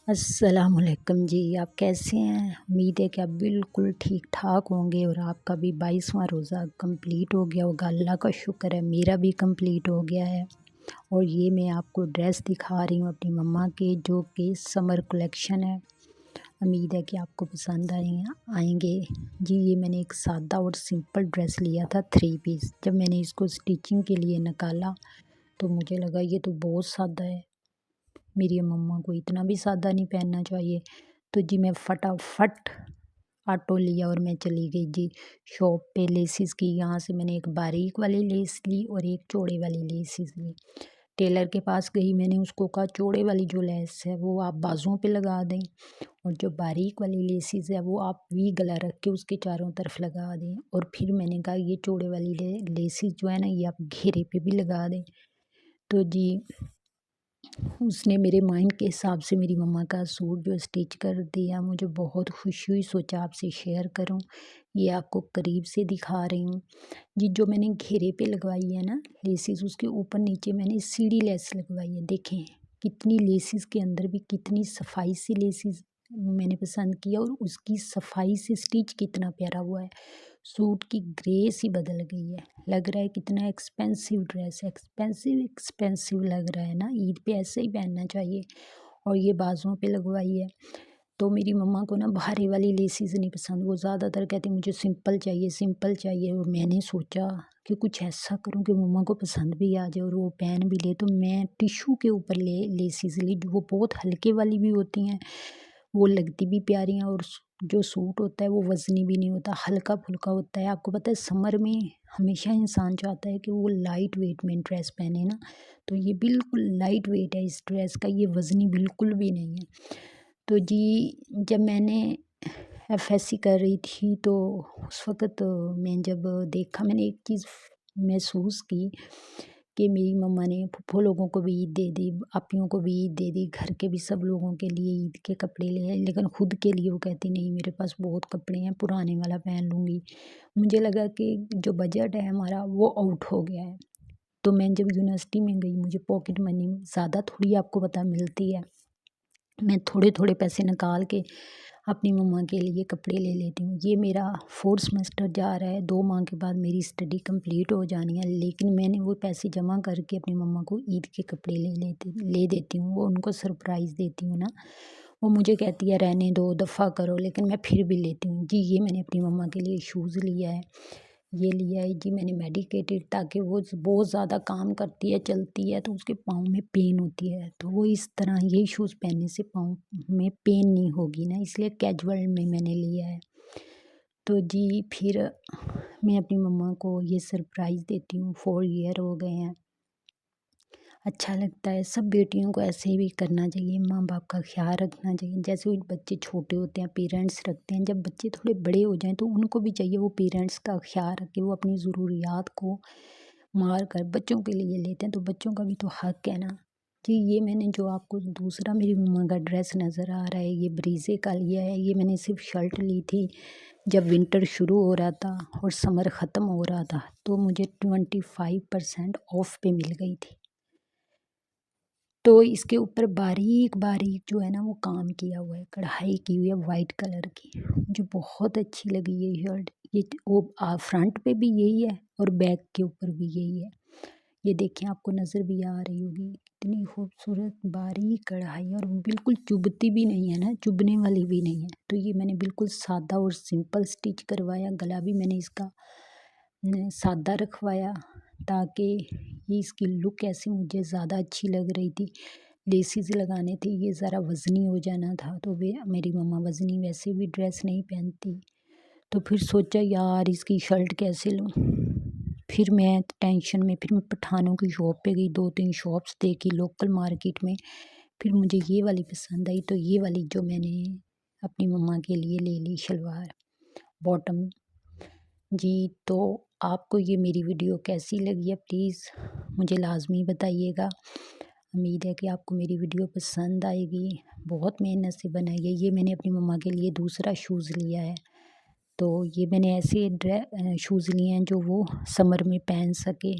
अस्सलामुअलैकुम जी, आप कैसे हैं? उम्मीद है कि आप बिल्कुल ठीक-ठाक होंगे और आपका भी 22वां रोज़ा कंप्लीट हो गया होगा। अल्लाह का शुक्र है, मेरा भी कंप्लीट हो गया है। और ये मैं आपको ड्रेस दिखा रही हूँ अपनी मम्मा के, जो कि समर कलेक्शन है। उम्मीद है कि आपको पसंद आएँगे। जी, ये मैंने एक सादा और सिंपल ड्रेस लिया था 3 पीस। जब मैंने इसको स्टिचिंग के लिए निकाला, तो मुझे लगा ये तो बहुत सादा है। मेरी मम्मा को इतना भी सादा नहीं पहनना चाहिए। तो जी मैं फटाफट ऑटो लिया और मैं चली गई जी शॉप पे लेसिस की। यहाँ से मैंने एक बारीक वाली लेस ली और एक चौड़े वाली लेसिस ली। टेलर के पास गई, मैंने उसको कहा चौड़े वाली जो लेस है वो आप बाजुओं पे लगा दें और जो बारीक वाली लेसिस है वो आप वी गला रख के उसके चारों तरफ लगा दें। और फिर मैंने कहा ये चौड़े वाली लेसिस जो है ना ये आप घेरे पे भी लगा दें। तो जी उसने मेरे माइंड के हिसाब से मेरी मम्मा का सूट जो स्टिच कर दिया, मुझे बहुत खुशी हुई। सोचा आपसे शेयर करूं, ये आपको करीब से दिखा रही हूँ। जी जो मैंने घेरे पे लगवाई है ना लेसिस, उसके ऊपर नीचे मैंने सीढ़ी लेस लगवाई है। देखें कितनी लेसिस के अंदर भी कितनी सफाई से लेसिस मैंने पसंद किया और उसकी सफाई से स्टिच कितना प्यारा हुआ है। सूट की ग्रेस ही बदल गई है। लग रहा है कितना एक्सपेंसिव ड्रेस है, एक्सपेंसिव लग रहा है ना। ईद पे ऐसे ही पहनना चाहिए। और ये बाजुओं पे लगवाई है। तो मेरी मम्मा को ना भारी वाली लेसिस नहीं पसंद, वो ज़्यादातर कहती मुझे सिंपल चाहिए। और मैंने सोचा कि कुछ ऐसा करूं कि मम्मा को पसंद भी आ जाए और वो पहन भी ले। तो मैं टिशू के ऊपर लेसिस ली, जो वो बहुत हल्के वाली भी होती हैं, वो लगती भी प्यारी हैं। और जो सूट होता है वो वज़नी भी नहीं होता, हल्का-फुल्का होता है। आपको पता है समर में हमेशा इंसान चाहता है कि वो लाइट वेट में ड्रेस पहने ना, तो ये बिल्कुल लाइट वेट है इस ड्रेस का, ये वज़नी बिल्कुल भी नहीं है। तो जी जब मैंने एफएससी कर रही थी तो उस वक़्त मैं जब देखा, मैंने एक चीज़ महसूस की कि मेरी मम्मा ने फूफो लोगों को भी ईद दे दी, आपियों को भी ईद दे दी, घर के भी सब लोगों के लिए ईद के कपड़े ले आए, लेकिन खुद के लिए वो कहती नहीं मेरे पास बहुत कपड़े हैं, पुराने वाला पहन लूँगी। मुझे लगा कि जो बजट है हमारा वो आउट हो गया है। तो मैं जब यूनिवर्सिटी में गई, मुझे पॉकेट मनी ज़्यादा थोड़ी आपको पता मिलती है। मैं थोड़े-थोड़े पैसे निकाल के अपनी मम्मा के लिए कपड़े ले लेती हूँ। ये मेरा 4th सेमेस्टर जा रहा है, 2 माह के बाद मेरी स्टडी कंप्लीट हो जानी है, लेकिन मैंने वो पैसे जमा करके अपनी मम्मा को ईद के कपड़े ले देती हूँ। वो उनको सरप्राइज़ देती हूँ ना, वो मुझे कहती है रहने दो, दफ़ा करो, लेकिन मैं फिर भी लेती हूँ। जी ये मैंने अपनी मम्मा के लिए शूज़ लिया है। ये लिया है जी मैंने मेडिकेटेड, ताकि वो बहुत ज़्यादा काम करती है, चलती है, तो उसके पाँव में पेन होती है। तो वो इस तरह ये शूज़ पहनने से पाँव में पेन नहीं होगी ना, इसलिए कैजुअल में मैंने लिया है। तो जी फिर मैं अपनी मम्मा को ये सरप्राइज़ देती हूँ, 4 ईयर हो गए हैं। अच्छा लगता है, सब बेटियों को ऐसे ही भी करना चाहिए, माँ-बाप का ख़्याल रखना चाहिए। जैसे वो बच्चे छोटे होते हैं, पेरेंट्स रखते हैं, जब बच्चे थोड़े बड़े हो जाएँ तो उनको भी चाहिए वो पेरेंट्स का ख़्याल रखें, वो अपनी ज़रूरियात को मार कर बच्चों के लिए लेते हैं, तो बच्चों का भी तो हक़ है ना। जी, ये मैंने जो आपको दूसरा मेरी मम्मा का ड्रेस नज़र आ रहा है, ये ब्रीज़े का लिया है। ये मैंने सिर्फ़ शर्ट ली थी, जब विंटर शुरू हो रहा था और समर ख़त्म हो रहा था, तो मुझे 25% ऑफ पे मिल गई थी। तो इसके ऊपर बारीक-बारीक जो है ना वो काम किया हुआ है, कढ़ाई की हुई है वाइट कलर की। मुझे बहुत अच्छी लगी ये शर्ट। ये वो फ्रंट पे भी यही है और बैक के ऊपर भी यही है। ये देखिए आपको नज़र भी आ रही होगी, कितनी खूबसूरत बारीक कढ़ाई, और बिल्कुल चुभती भी नहीं है ना, चुभने वाली भी नहीं है। तो ये मैंने बिल्कुल सादा और सिंपल स्टिच करवाया, गला भी मैंने इसका सादा रखवाया, ताकि ये इसकी लुक ऐसी मुझे ज़्यादा अच्छी लग रही थी। लेसिस लगाने थे, ये ज़रा वज़नी हो जाना था, तो वे मेरी मम्मा वज़नी वैसे भी ड्रेस नहीं पहनती। तो फिर सोचा यार इसकी शर्ट कैसे लूँ? फिर मैं टेंशन में फिर मैं पठानों की शॉप पे गई, 2-3 शॉप्स देखी लोकल मार्केट में। फिर मुझे ये वाली पसंद आई, तो ये वाली जो मैंने अपनी मम्मा के लिए ले ली शलवार बॉटम। जी, तो आपको ये मेरी वीडियो कैसी लगी है प्लीज़ मुझे लाज़मी बताइएगा। उम्मीद है कि आपको मेरी वीडियो पसंद आएगी। बहुत मेहनत से बनाई है। ये मैंने अपनी मम्मा के लिए दूसरा शूज़ लिया है। तो ये मैंने ऐसे शूज़ लिए हैं जो वो समर में पहन सके।